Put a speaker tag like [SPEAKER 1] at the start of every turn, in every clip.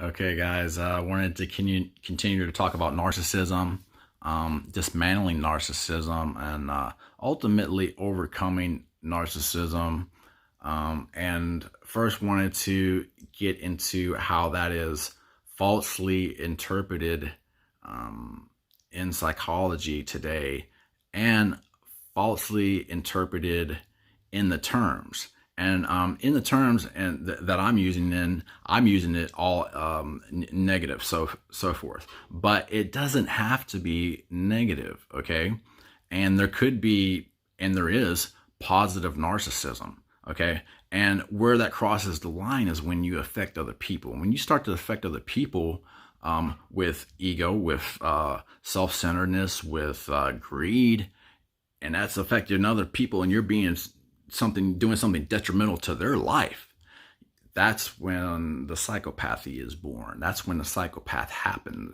[SPEAKER 1] Okay, guys, I wanted to continue to talk about narcissism, dismantling narcissism, and ultimately overcoming narcissism. And first, wanted to get into how that is falsely interpreted in psychology today and falsely interpreted in the terms. And in the terms that I'm using it all negative, so forth. But it doesn't have to be negative, okay? And there could be, and there is, positive narcissism, okay? And where that crosses the line is when you affect other people. When you start to affect other people with ego, with self-centeredness, with greed, and that's affecting other people, and you're being doing something detrimental to their life, that's when the psychopathy is born. That's when the psychopath happens.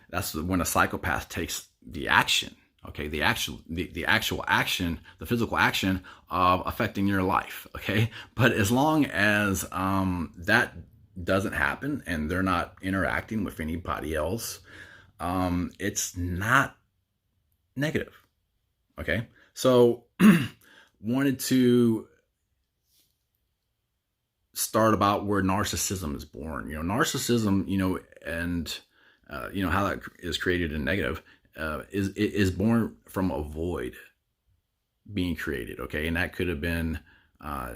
[SPEAKER 1] That's when a psychopath takes the action. Okay, the actual action, the physical action of affecting your life. Okay, but as long as that doesn't happen and they're not interacting with anybody else, it's not negative. Okay, so wanted to start about where narcissism is born. Narcissism, and how that is created in negative, is born from a void being created. Okay, and that could have been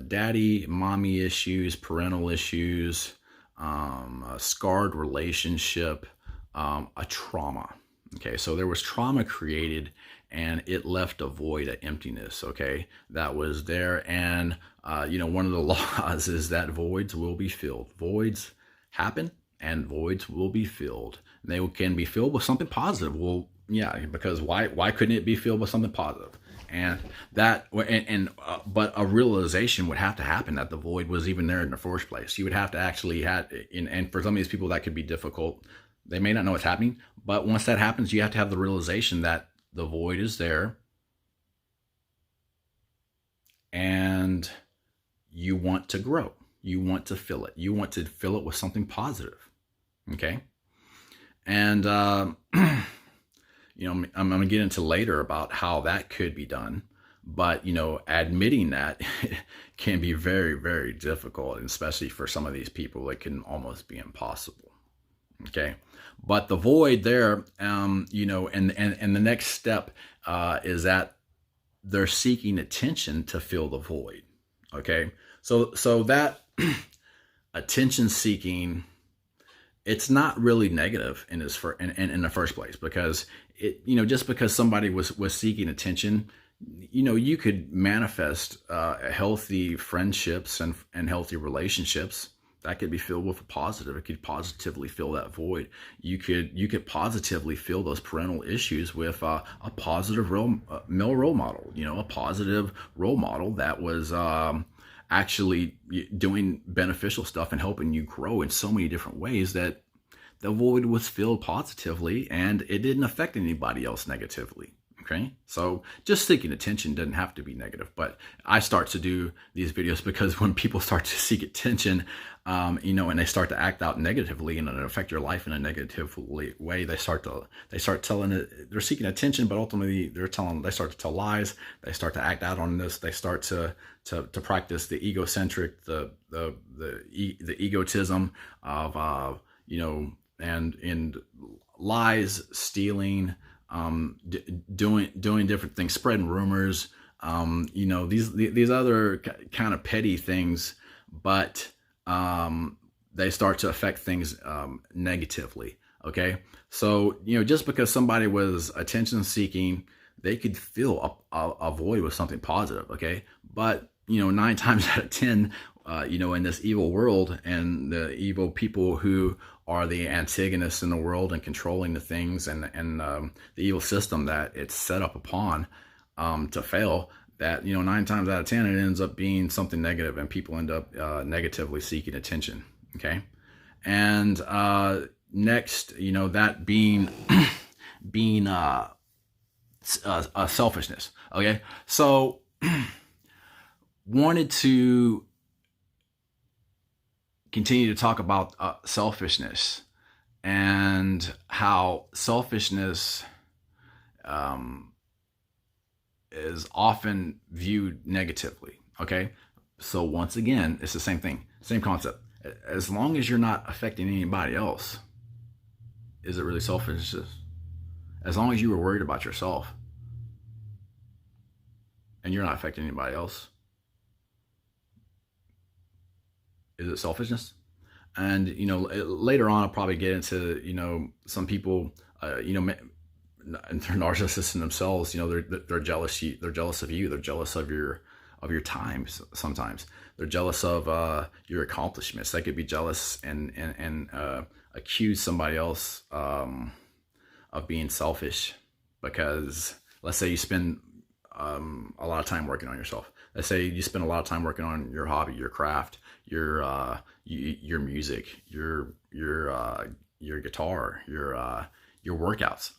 [SPEAKER 1] daddy, mommy issues, parental issues, a scarred relationship, a trauma. Okay, so there was trauma created and it left a void, an emptiness, okay, that was there. And, one of the laws is that voids will be filled. Voids happen and voids will be filled. And they can be filled with something positive. Well, yeah, because why couldn't it be filled with something positive? And that, but a realization would have to happen that the void was even there in the first place. You would have to actually and for some of these people that could be difficult. They may not know what's happening, but once that happens, you have to have the realization that the void is there and you want to grow. You want to fill it. You want to fill it with something positive. Okay. And, I'm going to get into later about how that could be done. But, admitting that can be very, very difficult, especially for some of these people, it can almost be impossible. Okay. But the void there, and the next step is that they're seeking attention to fill the void. Okay. So that attention seeking, it's not really negative in the first place, because just because somebody was seeking attention, you could manifest healthy friendships and healthy relationships that could be filled with a positive. It could positively fill that void. You could positively fill those parental issues with a positive male role model. A positive role model that was actually doing beneficial stuff and helping you grow in so many different ways that the void was filled positively and it didn't affect anybody else negatively. Okay, so just seeking attention doesn't have to be negative, but I start to do these videos because when people start to seek attention, and they start to act out negatively and affect your life in a negative way, they start telling it they're seeking attention, but ultimately they start to tell lies. They start to act out on this. They start to practice the egocentric, the egotism of and in lies, stealing, doing different things, spreading rumors, these other kind of petty things, but they start to affect things negatively. Okay, so just because somebody was attention seeking, they could fill a void with something positive. Okay, but 9 times out of 10, in this evil world and the evil people who are the antagonists in the world and controlling the things and the evil system that it's set up upon to fail, that 9 times out of 10 it ends up being something negative and people end up negatively seeking attention. Okay, and next, that being selfishness. Okay, so wanted to continue to talk about selfishness and how selfishness is often viewed negatively. Okay, so once again, it's the same thing, same concept. As long as you're not affecting anybody else, is it really selfishness? As long as you were worried about yourself and you're not affecting anybody else, is it selfishness? And later on, I'll probably get into some people, and they're narcissists in themselves. They're jealous. They're jealous of you. They're jealous of your time. Sometimes they're jealous of your accomplishments. They could be jealous and accuse somebody else of being selfish because, let's say, you spend a lot of time working on yourself. Let's say you spend a lot of time working on your hobby, your craft, your music, your guitar, your workouts.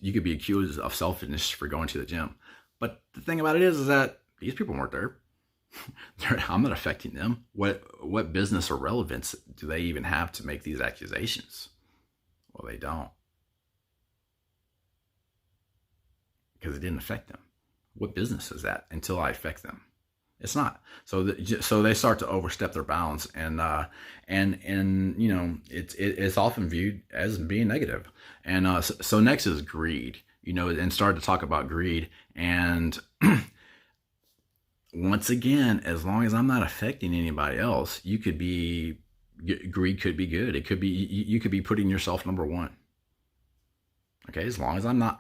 [SPEAKER 1] You could be accused of selfishness for going to the gym. But the thing about it is that these people weren't there. I'm not affecting them. What business or relevance do they even have to make these accusations? Well, they don't. Because it didn't affect them. What business is that until I affect them? It's not. So they start to overstep their bounds, and it's often viewed as being negative. And so next is greed. And start to talk about greed. And once again, as long as I'm not affecting anybody else, greed could be good. It could be you could be putting yourself number one. Okay, as long as I'm not,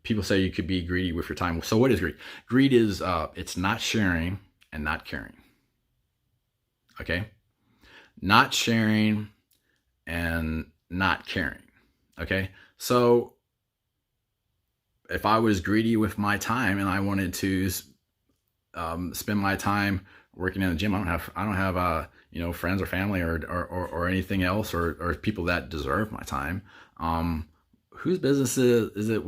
[SPEAKER 1] people say you could be greedy with your time. So what is greed? Greed is it's not sharing and not caring. Okay, not sharing and not caring. Okay, so if I was greedy with my time and I wanted to spend my time working in the gym, I don't have friends or family or anything else or people that deserve my time. Whose business is it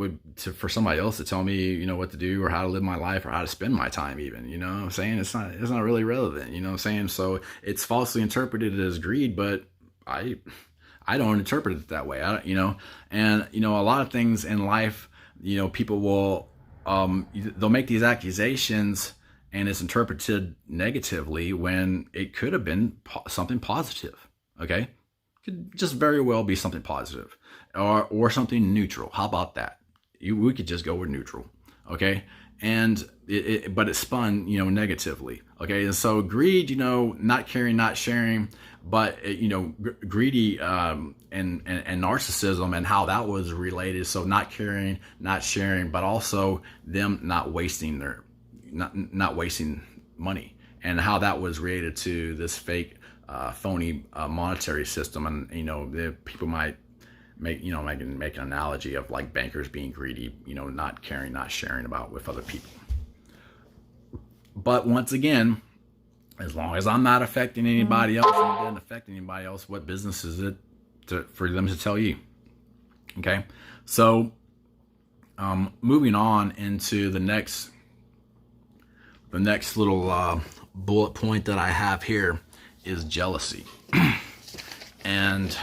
[SPEAKER 1] for somebody else to tell me, what to do or how to live my life or how to spend my time even, what I'm saying? It's not really relevant, what I'm saying? So it's falsely interpreted as greed, but I don't interpret it that way. And a lot of things in life, people will, they'll make these accusations and it's interpreted negatively when it could have been something positive. Okay. Could just very well be something positive or something neutral. How about that? We could just go with neutral. Okay. And but it's spun, negatively. Okay. And so greed, not caring, not sharing, but greedy, and narcissism and how that was related. So not caring, not sharing, but also them not wasting not wasting money, and how that was related to this fake, phony monetary system. And the people might make an analogy of like bankers being greedy, not caring, not sharing with other people. But once again, as long as I'm not affecting anybody else and it didn't affect anybody else, what business is it for them to tell you? Okay, so moving on into the next little bullet point that I have here is jealousy. And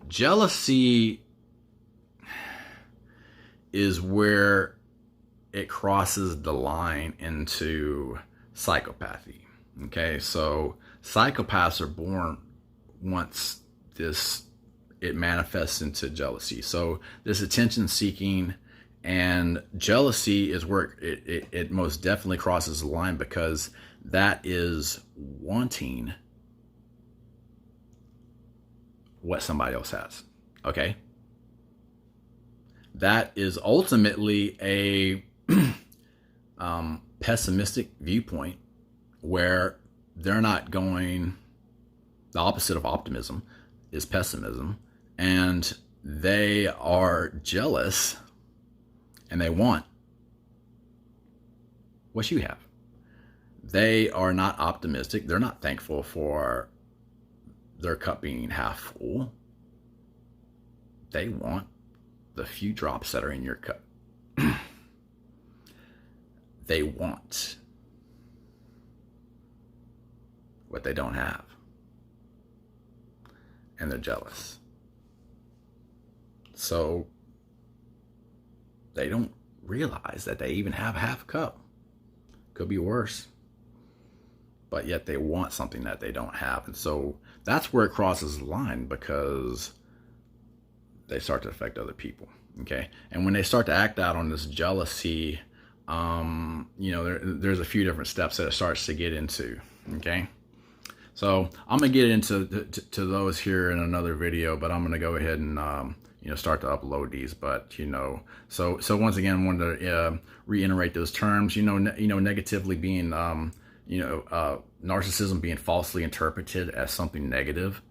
[SPEAKER 1] jealousy is where it crosses the line into psychopathy. Okay, so psychopaths are born once it manifests into jealousy. So this attention seeking and jealousy is where it most definitely crosses the line, because that is wanting what somebody else has. Okay, that is ultimately a pessimistic viewpoint, where they're not going, the opposite of optimism is pessimism, and they are jealous and they want what you have. They are not optimistic. They're not thankful for their cup being half full. They want the few drops that are in your cup. They want what they don't have. And they're jealous. So they don't realize that they even have half a cup. Could be worse. But yet they want something that they don't have. And so that's where it crosses the line, because they start to affect other people. Okay. And when they start to act out on this jealousy, there's a few different steps that it starts to get into. Okay. So I'm going to get into to those here in another video, but I'm going to go ahead and, start to upload these. But, so once again, I wanted to reiterate those terms, negatively being, narcissism being falsely interpreted as something negative.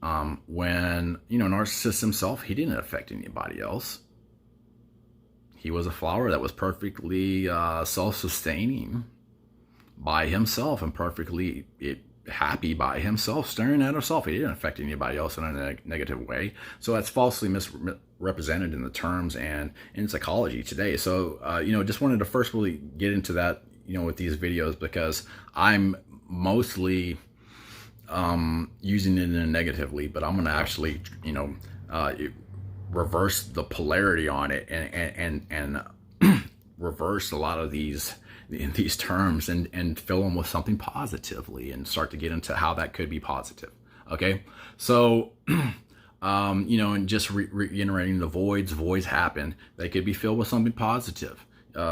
[SPEAKER 1] When, narcissist himself, he didn't affect anybody else. He was a flower that was perfectly self-sustaining by himself and perfectly happy by himself, staring at himself. He didn't affect anybody else in a negative way. So that's falsely misrepresented in the terms and in psychology today. So, just wanted to first really get into that, with these videos, because I'm mostly using it in a negatively, but I'm going to actually, reverse the polarity on it and reverse a lot of these terms and fill them with something positively and start to get into how that could be positive. Okay. So, and just reiterating the voids happen. They could be filled with something positive.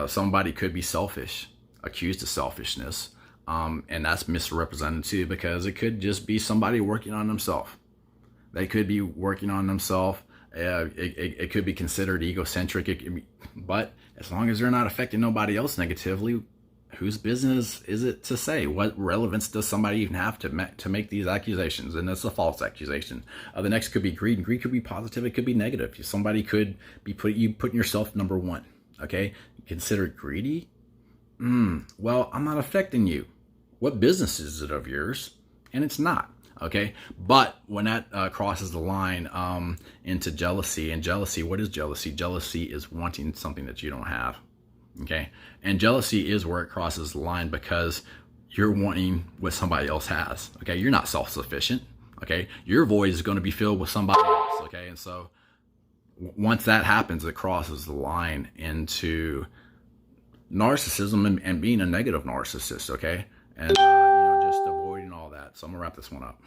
[SPEAKER 1] Somebody could be selfish, accused of selfishness. And that's misrepresented too, because it could just be somebody working on themselves. They could be working on themselves. It could be considered egocentric, but as long as they're not affecting nobody else negatively, whose business is it to say? What relevance does somebody even have to make these accusations? And it's a false accusation. The next could be greed. And greed could be positive. It could be negative. Somebody could be putting yourself number one. Okay, consider it greedy. Well, I'm not affecting you. What business is it of yours? And it's not. Okay, but when that crosses the line into jealousy, and jealousy, what is jealousy? Jealousy is wanting something that you don't have. Okay, and jealousy is where it crosses the line, because you're wanting what somebody else has. Okay, you're not self-sufficient. Okay, your void is going to be filled with somebody else. Okay, and so once that happens, it crosses the line into narcissism and being a negative narcissist. Okay, and just avoiding all that. So I'm gonna wrap this one up.